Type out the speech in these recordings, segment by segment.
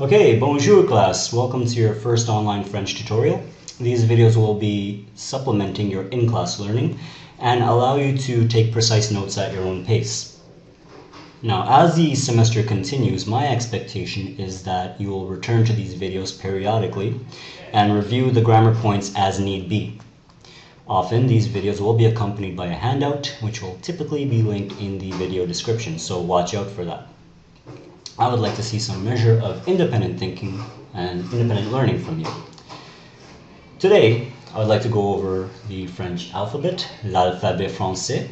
Okay, bonjour class. Welcome to your first online French tutorial. These videos will be supplementing your in-class learning and allow you to take precise notes at your own pace. Now, as the semester continues, my expectation is that you will return to these videos periodically and review the grammar points as need be. Often, these videos will be accompanied by a handout, which will typically be linked in the video description, so watch out for that. I would like to see some measure of independent thinking and independent learning from you. Today, I would like to go over the French alphabet, l'alphabet français.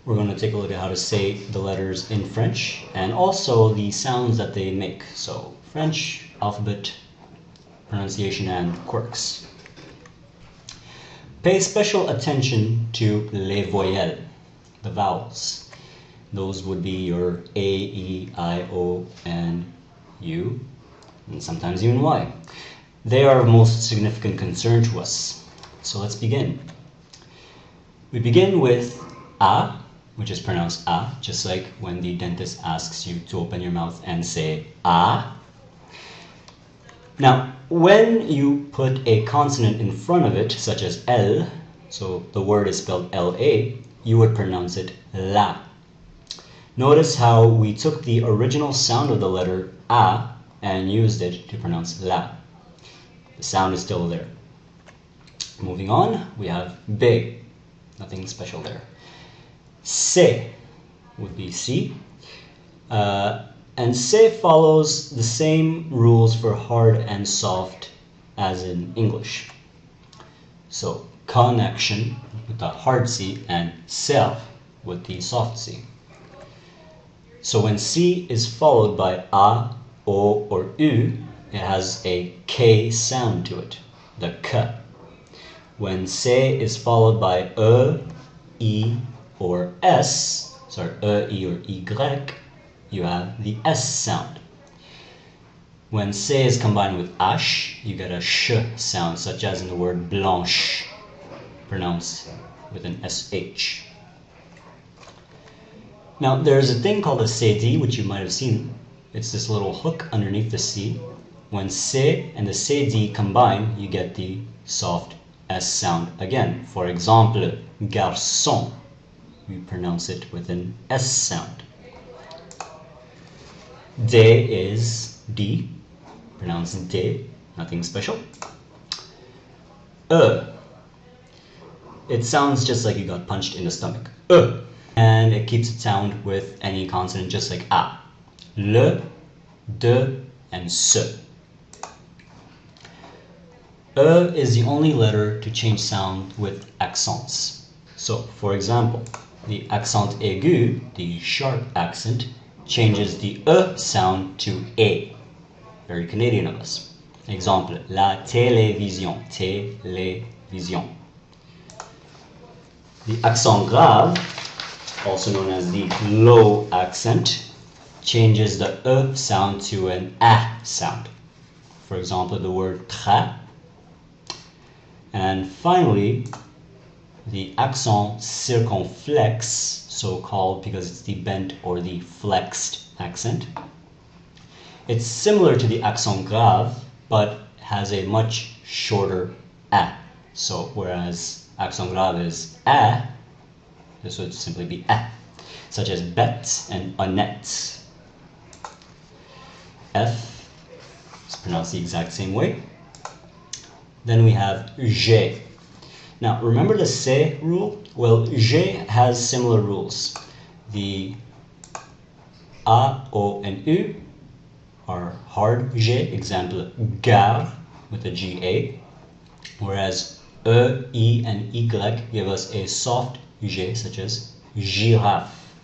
We're going to take a look at how to say the letters in French and also the sounds that they make. So, French alphabet, pronunciation, and quirks. Pay special attention to les voyelles, the vowels. Those would be your A, E, I, O, and U, and sometimes even Y. They are of most significant concern to us. So let's begin. We begin with A, which is pronounced A, just like when the dentist asks you to open your mouth and say A. Now, when you put a consonant in front of it, such as L, so the word is spelled L-A, you would pronounce it La. Notice how we took the original sound of the letter A and used it to pronounce La. The sound is still there. Moving on, we have B. Nothing special there. C would be C. And C follows the same rules for hard and soft as in English. So, connection with the hard C and self with the soft C. So when C is followed by A, O, or U, it has a K sound to it, the K. When C is followed by E, or S, sorry, E or Y, you have the S sound. When C is combined with H, you get a sh sound, such as in the word blanche, pronounced with an SH. Now, there's a thing called a CD, which you might have seen. It's this little hook underneath the C. When C and the CD combine, you get the soft S sound again. For example, garçon, we pronounce it with an S sound. D is D, pronounced D, nothing special. It sounds just like you got punched in the stomach. And it keeps it sound with any consonant, just like A. Le, de, and se. Is the only letter to change sound with accents. So, for example, the accent aigu, the sharp accent, changes the sound to A. Very Canadian of us. Example, la télévision, télévision. The accent grave, also known as the low accent, changes the sound to an A sound. For example, the word très. And finally, the accent circonflexe, so called because it's the bent or the flexed accent. It's similar to the accent grave, but has a much shorter A. So whereas accent grave is A, this would simply be A, such as bête and honnête. F is pronounced the exact same way. Then we have G. Now, remember the C rule? Well, G has similar rules. The A, O, and U are hard G, example, gare with a GA, whereas E, I, and Y give us a soft G, such as giraffe.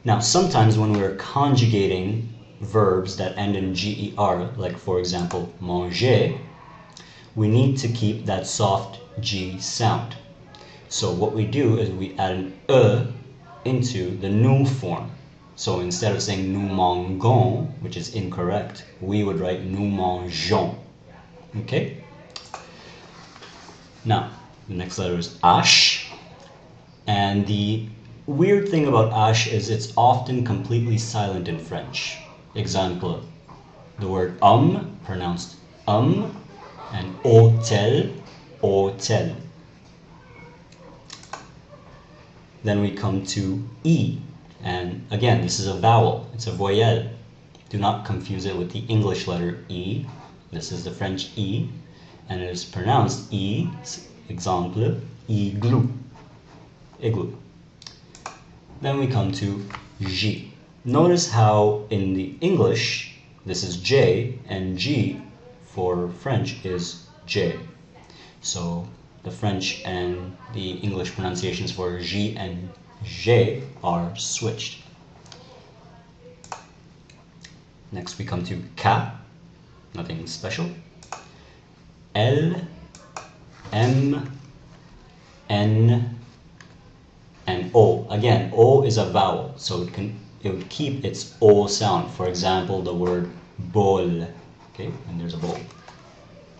Now, sometimes when we're conjugating verbs that end in GER, like for example, manger, we need to keep that soft G sound. So what we do is we add an into the nous form. So instead of saying nous mangeons, which is incorrect, we would write nous mangeons. Okay? Now, the next letter is H. And the weird thing about H is it's often completely silent in French. Example, the word pronounced and hôtel, hôtel. Then we come to E, and again, this is a vowel, it's a voyelle. Do not confuse it with the English letter E. This is the French E, and it is pronounced E, example, igloo, igloo. Then we come to J. Notice how in the English, this is J, and G for French is J. So the French and the English pronunciations for J and J are switched. Next we come to K, nothing special. L, M, N, and O. Again, O is a vowel, so it would keep its O sound. For example, the word bol. Okay, and there's a bowl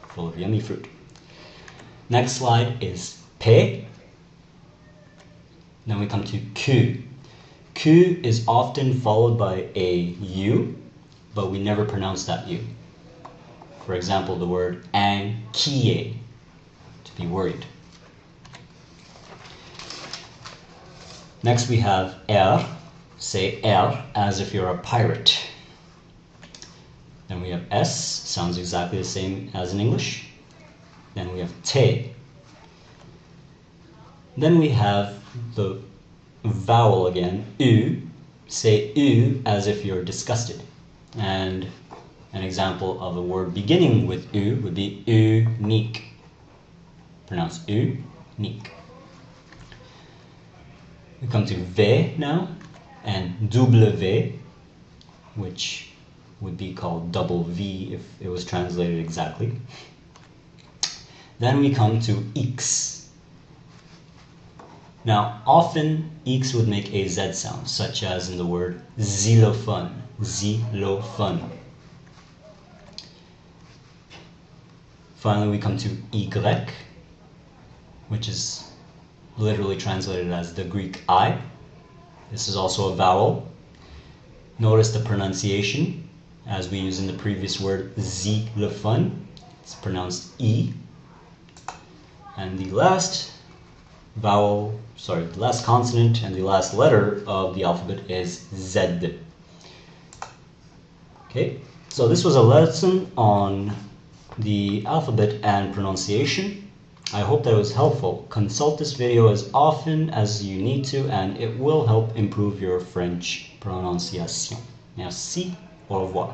full of yummy fruit. Next slide is P. Then we come to Q. Q is often followed by a U, but we never pronounce that U. For example, the word inquiet, to be worried. Next we have R. Say R as if you're a pirate. Then we have S, sounds exactly the same as in English. Then we have T. Then we have the vowel again, U. Say U as if you're disgusted. And an example of a word beginning with U would be unique. Pronounced unique. We come to V now, and W, which would be called double V if it was translated exactly. Then we come to X. Now, often X would make a Z sound, such as in the word xylophone, xylophone. Finally, we come to Y, which is literally translated as the Greek I. This is also a vowel. Notice the pronunciation, as we use in the previous word xylophone. It's pronounced E. And the last vowel, the last consonant and the last letter of the alphabet is Z. Okay, so this was a lesson on the alphabet and pronunciation. I hope that it was helpful. Consult this video as often as you need to, and it will help improve your French pronunciation. Merci, au revoir.